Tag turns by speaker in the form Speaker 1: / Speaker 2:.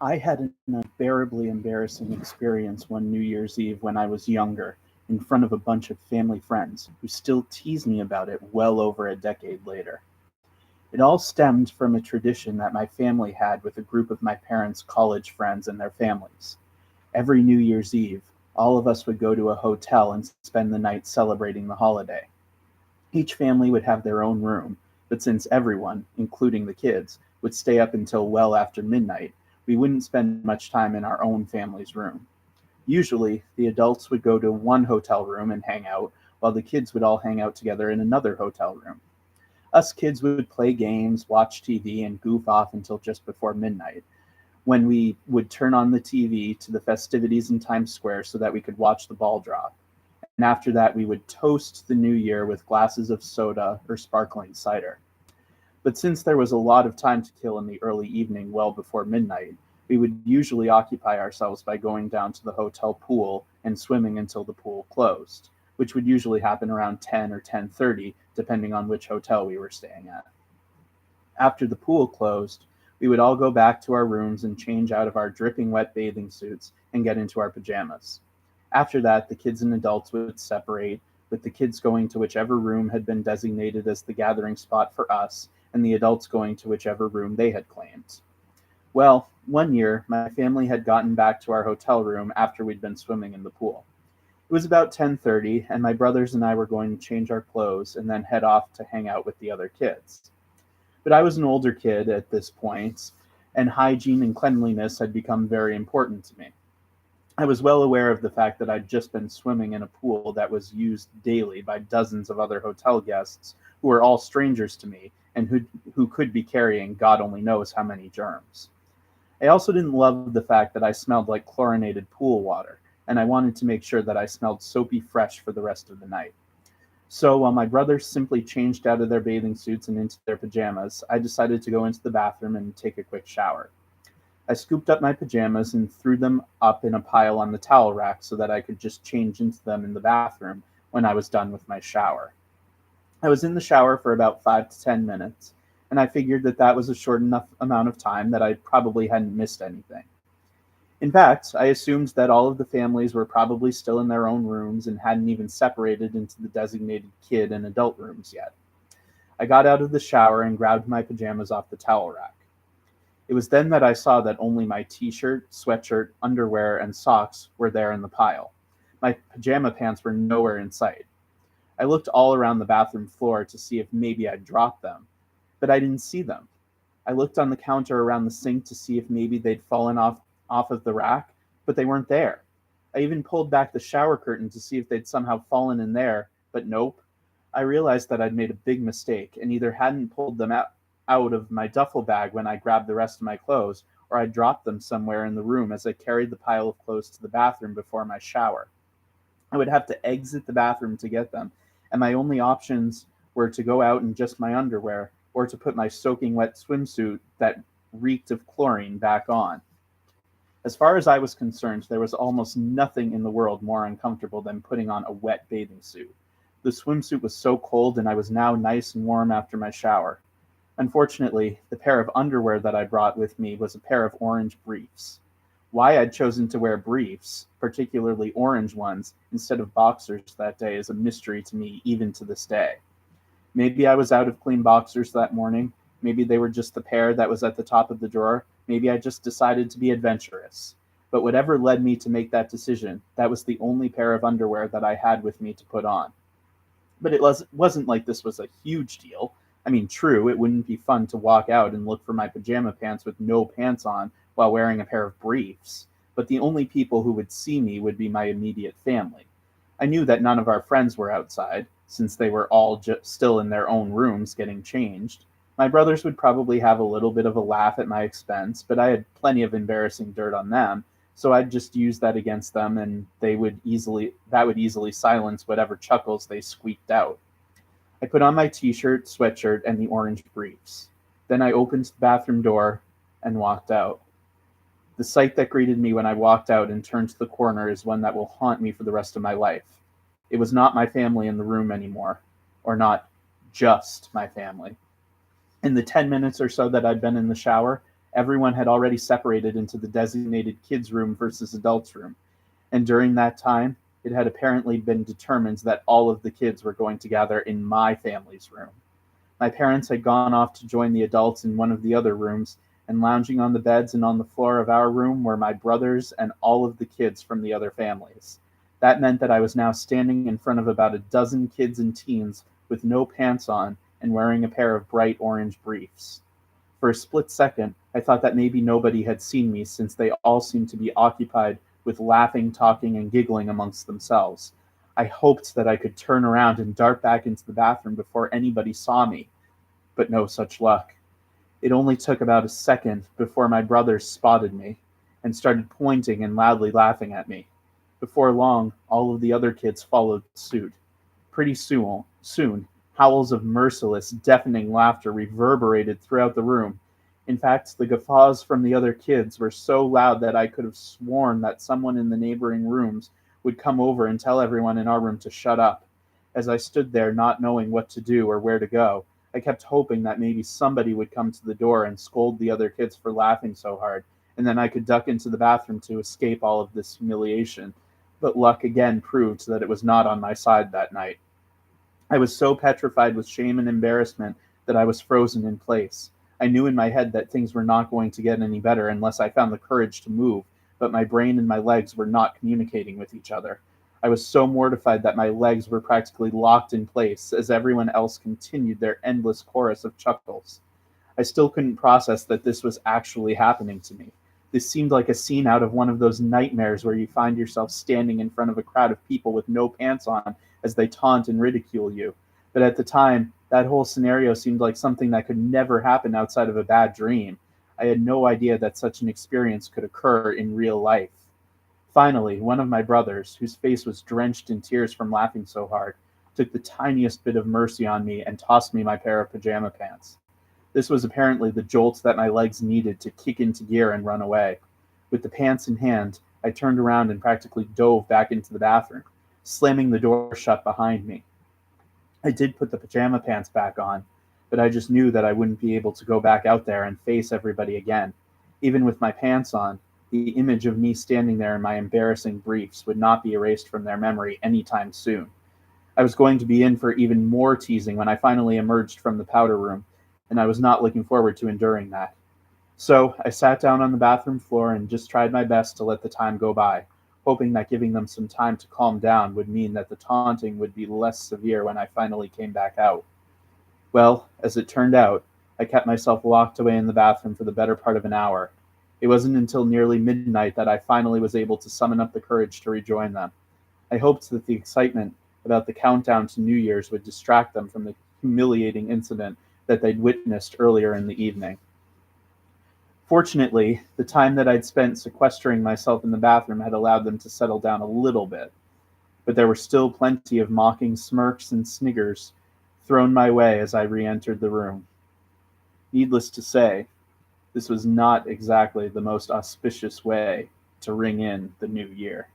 Speaker 1: I had an unbearably embarrassing experience one New Year's Eve when I was younger, in front of a bunch of family friends who still tease me about it well over a decade later. It all stemmed from a tradition that my family had with a group of my parents' college friends and their families. Every New Year's Eve, all of us would go to a hotel and spend the night celebrating the holiday. Each family would have their own room, but since everyone, including the kids, would stay up until well after midnight, we wouldn't spend much time in our own family's room. Usually, the adults would go to one hotel room and hang out, while the kids would all hang out together in another hotel room. Us kids would play games, watch TV, and goof off until just before midnight, when we would turn on the TV to the festivities in Times Square so that we could watch the ball drop. And after that, we would toast the new year with glasses of soda or sparkling cider. But since there was a lot of time to kill in the early evening well before midnight, we would usually occupy ourselves by going down to the hotel pool and swimming until the pool closed, which would usually happen around 10 or 10:30 depending on which hotel we were staying at. After the pool closed, we would all go back to our rooms and change out of our dripping wet bathing suits and get into our pajamas. After that, the kids and adults would separate, with the kids going to whichever room had been designated as the gathering spot for us, and the adults going to whichever room they had claimed. Well, one year, my family had gotten back to our hotel room after we'd been swimming in the pool. It was about 10:30, and my brothers and I were going to change our clothes and then head off to hang out with the other kids. But I was an older kid at this point, and hygiene and cleanliness had become very important to me. I was well aware of the fact that I'd just been swimming in a pool that was used daily by dozens of other hotel guests who were all strangers to me and who could be carrying God only knows how many germs. I also didn't love the fact that I smelled like chlorinated pool water, and I wanted to make sure that I smelled soapy fresh for the rest of the night. So while my brothers simply changed out of their bathing suits and into their pajamas, I decided to go into the bathroom and take a quick shower. I scooped up my pajamas and threw them up in a pile on the towel rack so that I could just change into them in the bathroom when I was done with my shower. I was in the shower for about 5 to 10 minutes, and I figured that that was a short enough amount of time that I probably hadn't missed anything. In fact, I assumed that all of the families were probably still in their own rooms and hadn't even separated into the designated kid and adult rooms yet. I got out of the shower and grabbed my pajamas off the towel rack. It was then that I saw that only my t shirt, sweatshirt, underwear, and socks were there in the pile. My pajama pants were nowhere in sight. I looked all around the bathroom floor to see if maybe I'd dropped them, but I didn't see them. I looked on the counter around the sink to see if maybe they'd fallen off of the rack, but they weren't there. I even pulled back the shower curtain to see if they'd somehow fallen in there, but nope. I realized that I'd made a big mistake and either hadn't pulled them out of my duffel bag when I grabbed the rest of my clothes, or I dropped them somewhere in the room as I carried the pile of clothes to the bathroom before my shower. I would have to exit the bathroom to get them, and my only options were to go out in just my underwear or to put my soaking wet swimsuit that reeked of chlorine back on. As far as I was concerned, there was almost nothing in the world more uncomfortable than putting on a wet bathing suit. The swimsuit was so cold, and I was now nice and warm after my shower. Unfortunately, the pair of underwear that I brought with me was a pair of orange briefs. Why I'd chosen to wear briefs, particularly orange ones, instead of boxers that day is a mystery to me even to this day. Maybe I was out of clean boxers that morning. Maybe they were just the pair that was at the top of the drawer. Maybe I just decided to be adventurous. But whatever led me to make that decision, that was the only pair of underwear that I had with me to put on. But wasn't like this was a huge deal. I mean, true, it wouldn't be fun to walk out and look for my pajama pants with no pants on while wearing a pair of briefs, but the only people who would see me would be my immediate family. I knew that none of our friends were outside, since they were all still in their own rooms getting changed. My brothers would probably have a little bit of a laugh at my expense, but I had plenty of embarrassing dirt on them, so I'd just use that against them and that would easily silence whatever chuckles they squeaked out. I put on my t-shirt, sweatshirt, and the orange briefs. Then I opened the bathroom door and walked out. The sight that greeted me when I walked out and turned to the corner is one that will haunt me for the rest of my life. It was not my family in the room anymore, or not just my family. In the 10 minutes or so that I'd been in the shower, Everyone had already separated into the designated kids' room versus adults' room, and during that time, it had apparently been determined that all of the kids were going to gather in my family's room. My parents had gone off to join the adults in one of the other rooms, and lounging on the beds and on the floor of our room were my brothers and all of the kids from the other families. That meant that I was now standing in front of about a dozen kids and teens with no pants on and wearing a pair of bright orange briefs. For a split second, I thought that maybe nobody had seen me since they all seemed to be occupied with laughing, talking, and giggling amongst themselves. I hoped that I could turn around and dart back into the bathroom before anybody saw me, but no such luck. It only took about a second before my brothers spotted me and started pointing and loudly laughing at me. Before long, all of the other kids followed suit. Pretty soon, howls of merciless, deafening laughter reverberated throughout the room. In fact, the guffaws from the other kids were so loud that I could have sworn that someone in the neighboring rooms would come over and tell everyone in our room to shut up. As I stood there not knowing what to do or where to go, I kept hoping that maybe somebody would come to the door and scold the other kids for laughing so hard, and then I could duck into the bathroom to escape all of this humiliation. But luck again proved that it was not on my side that night. I was so petrified with shame and embarrassment that I was frozen in place. I knew in my head that things were not going to get any better unless I found the courage to move, but my brain and my legs were not communicating with each other. I was so mortified that my legs were practically locked in place as everyone else continued their endless chorus of chuckles. I still couldn't process that this was actually happening to me. This seemed like a scene out of one of those nightmares where you find yourself standing in front of a crowd of people with no pants on as they taunt and ridicule you. But at the time, that whole scenario seemed like something that could never happen outside of a bad dream. I had no idea that such an experience could occur in real life. Finally, one of my brothers, whose face was drenched in tears from laughing so hard, took the tiniest bit of mercy on me and tossed me my pair of pajama pants. This was apparently the jolt that my legs needed to kick into gear and run away. With the pants in hand, I turned around and practically dove back into the bathroom, slamming the door shut behind me. I did put the pajama pants back on, but I just knew that I wouldn't be able to go back out there and face everybody again. Even with my pants on, the image of me standing there in my embarrassing briefs would not be erased from their memory anytime soon. I was going to be in for even more teasing when I finally emerged from the powder room, and I was not looking forward to enduring that. So I sat down on the bathroom floor and just tried my best to let the time go by, hoping that giving them some time to calm down would mean that the taunting would be less severe when I finally came back out. Well, as it turned out, I kept myself locked away in the bathroom for the better part of an hour. It wasn't until nearly midnight that I finally was able to summon up the courage to rejoin them. I hoped that the excitement about the countdown to New Year's would distract them from the humiliating incident that they'd witnessed earlier in the evening. Fortunately, the time that I'd spent sequestering myself in the bathroom had allowed them to settle down a little bit, but there were still plenty of mocking smirks and sniggers thrown my way as I re-entered the room. Needless to say, this was not exactly the most auspicious way to ring in the new year.